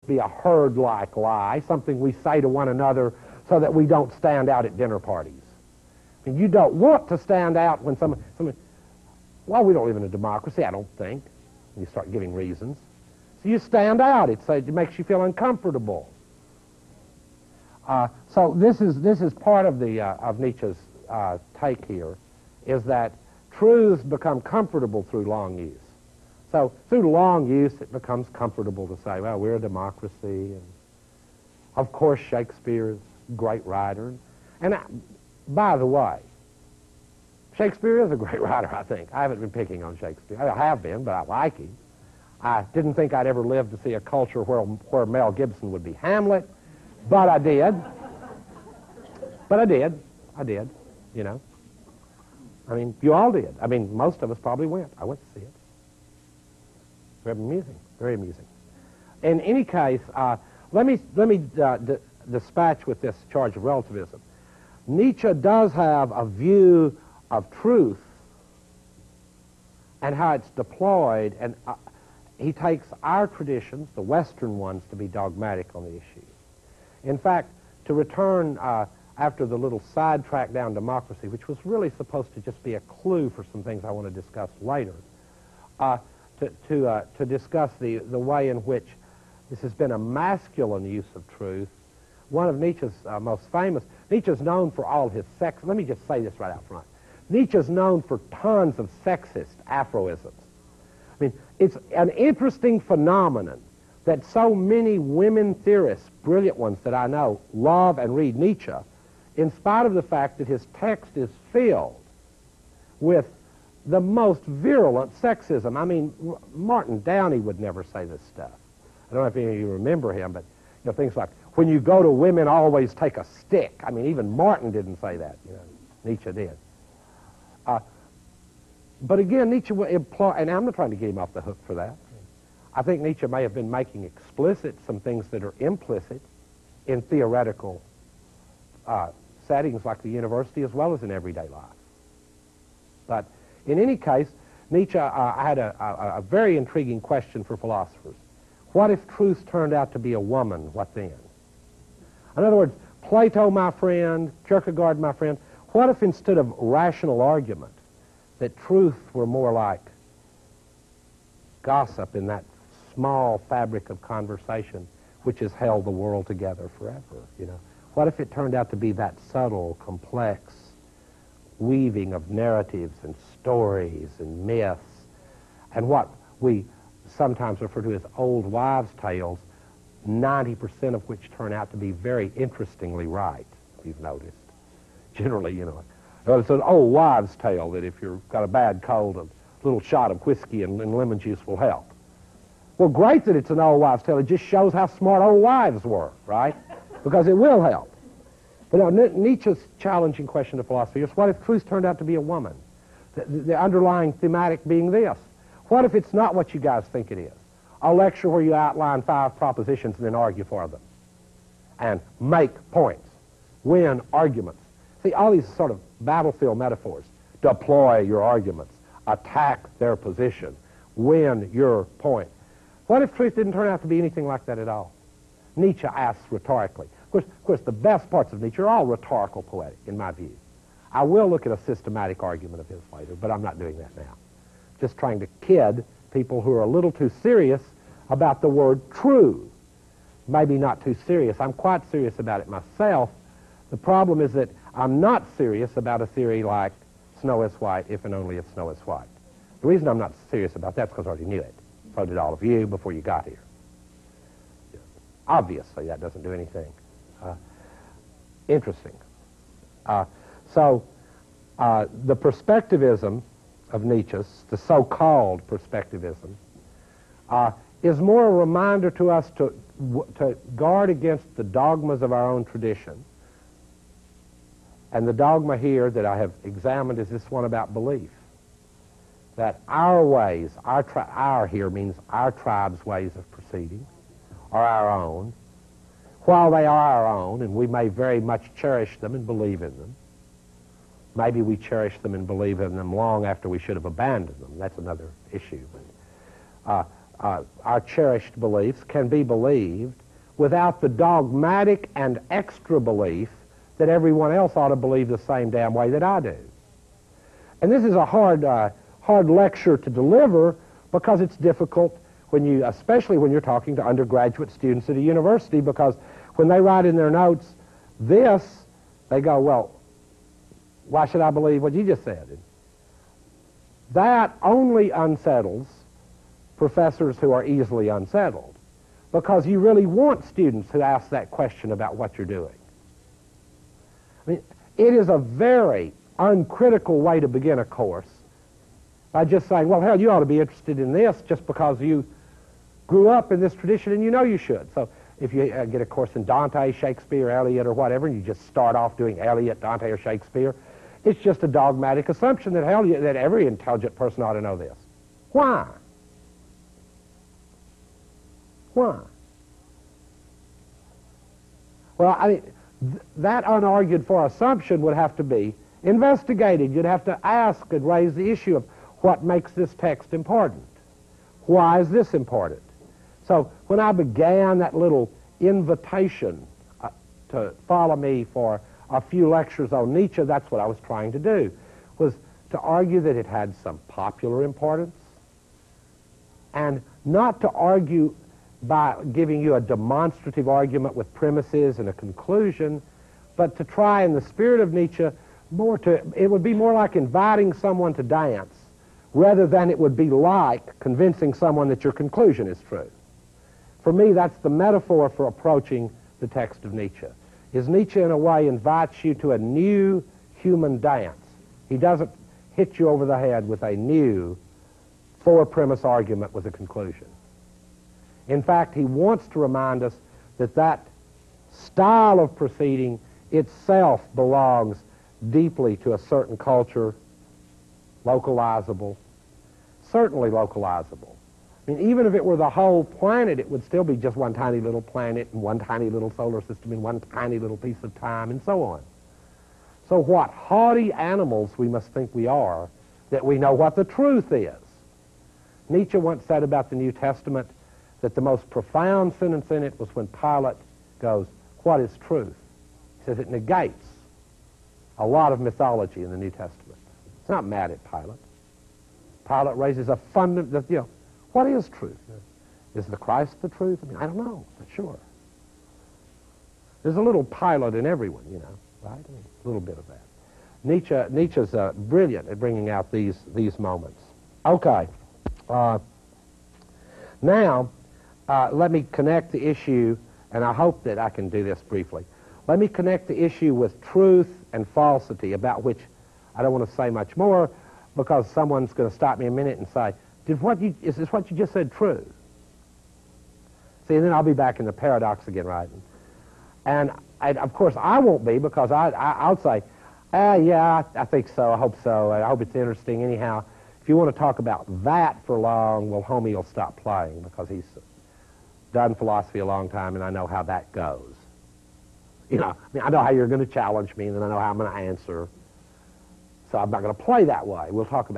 be a herd-like lie, something we say to one another so that we don't stand out at dinner parties. I mean, you don't want to stand out when someone well, we don't live in a democracy, I don't think. You start giving reasons. So you stand out. It makes you feel uncomfortable. So this is part of Nietzsche's take here, is that truths become comfortable through long use. So through long use, it becomes comfortable to say, well, we're a democracy, and of course Shakespeare is a great writer. And by the way, Shakespeare is a great writer, I think. I haven't been picking on Shakespeare. I have been, but I like him. I didn't think I'd ever live to see a culture where Mel Gibson would be Hamlet, but I did. But I did, you know. I mean, you all did. I mean, most of us probably went. I went to see it. Very amusing, very amusing. In any case, let me dispatch with this charge of relativism. Nietzsche does have a view of truth and how it's deployed, and he takes our traditions, the Western ones, to be dogmatic on the issue. In fact, to return after the little sidetrack down democracy, which was really supposed to just be a clue for some things I want to discuss later, to discuss the way in which this has been a masculine use of truth. One of Nietzsche's most famous, Nietzsche's known for all his sex, let me just say this right out front. Nietzsche's known for tons of sexist aphorisms. I mean, it's an interesting phenomenon that so many women theorists, brilliant ones that I know, love and read Nietzsche, in spite of the fact that his text is filled with the most virulent sexism. I mean, Martin Downey would never say this stuff. I don't know if any of you remember him, but you know, things like, when you go to women, always take a stick. I mean, even Martin didn't say that. You know, Nietzsche did. But again, Nietzsche will imply, and I'm not trying to get him off the hook for that. I think Nietzsche may have been making explicit some things that are implicit in theoretical settings like the university as well as in everyday life. But in any case, Nietzsche had a very intriguing question for philosophers. What if truth turned out to be a woman? What then? In other words, Plato, my friend, Kierkegaard, my friend, what if instead of rational argument, that truth were more like gossip in that small fabric of conversation which has held the world together forever, you know? What if it turned out to be that subtle, complex weaving of narratives and stories and myths and what we sometimes refer to as old wives' tales, 90% of which turn out to be very interestingly right, if you've noticed. Generally, you know, it's an old wives' tale that if you've got a bad cold, a little shot of whiskey and lemon juice will help. Well, great that it's an old wives' tale. It just shows how smart old wives were, right? Because it will help. But now, Nietzsche's challenging question to philosophy is, what if truth turned out to be a woman? The underlying thematic being this. What if it's not what you guys think it is? A lecture where you outline 5 propositions and then argue for them. And make points. Win arguments. See, all these sort of battlefield metaphors. Deploy your arguments. Attack their position. Win your point. What if truth didn't turn out to be anything like that at all? Nietzsche asks rhetorically. Of course, the best parts of Nietzsche are all rhetorical poetic, in my view. I will look at a systematic argument of his later, but I'm not doing that now. Just trying to kid people who are a little too serious about the word true. Maybe not too serious. I'm quite serious about it myself. The problem is that I'm not serious about a theory like Snow is white if and only if snow is white. The reason I'm not serious about that is because I already knew it. So did all of you before you got here. Obviously, that doesn't do anything interesting. So the perspectivism of Nietzsche's, the so-called perspectivism, is more a reminder to us to guard against the dogmas of our own tradition. And the dogma here that I have examined is this one about belief. That our ways, our here means our tribe's ways of proceeding, are our own. While they are our own, and we may very much cherish them and believe in them, maybe we cherish them and believe in them long after we should have abandoned them. That's another issue. our cherished beliefs can be believed without the dogmatic and extra belief that everyone else ought to believe the same damn way that I do. And this is a hard lecture to deliver because it's difficult especially when you're talking to undergraduate students at a university, because when they write in their notes this, they go, well, why should I believe what you just said? That only unsettles professors who are easily unsettled, because you really want students who ask that question about what you're doing. I mean, it is a very uncritical way to begin a course by just saying, well, hell, you ought to be interested in this just because you grew up in this tradition and you know you should. So if you get a course in Dante, Shakespeare, Eliot, or whatever, and you just start off doing Eliot, Dante, or Shakespeare, it's just a dogmatic assumption that, hell, that every intelligent person ought to know this. Why? Why? Well, I mean, that unargued for assumption would have to be investigated. You'd have to ask and raise the issue of what makes this text important. Why is this important? So when I began that little invitation to follow me for a few lectures on Nietzsche, that's what I was trying to do, was to argue that it had some popular importance, and not to argue by giving you a demonstrative argument with premises and a conclusion, but to try, in the spirit of Nietzsche, it would be more like inviting someone to dance rather than it would be like convincing someone that your conclusion is true. For me, that's the metaphor for approaching the text of Nietzsche. Is Nietzsche, in a way, invites you to a new human dance. He doesn't hit you over the head with a new four-premise argument with a conclusion. In fact, he wants to remind us that that style of proceeding itself belongs deeply to a certain culture, localizable, certainly localizable. I mean, even if it were the whole planet, it would still be just one tiny little planet and one tiny little solar system and one tiny little piece of time and so on. So what haughty animals we must think we are that we know what the truth is. Nietzsche once said about the New Testament that the most profound sentence in it was when Pilate goes, "What is truth?" He says it negates a lot of mythology in the New Testament. It's not mad at Pilate. Pilate raises a fundamental, what is truth? Is the Christ the truth? I mean, I don't know, but sure. There's a little Pilate in everyone, right? I mean, a little bit of that. Nietzsche's brilliant at bringing out these moments. Okay. Now, let me connect the issue, and I hope that I can do this briefly. Let me connect the issue with truth and falsity, about which I don't want to say much more, because someone's going to stop me a minute and say, is this what you just said true? See, and then I'll be back in the paradox again, right? And of course, I won't be, because I'll say, yeah, I think so, I hope so, I hope it's interesting. Anyhow, if you want to talk about that for long, well, homie will stop playing, because he's done philosophy a long time, and I know how that goes. I know how you're going to challenge me, and then I know how I'm going to answer. So I'm not going to play that way. We'll talk about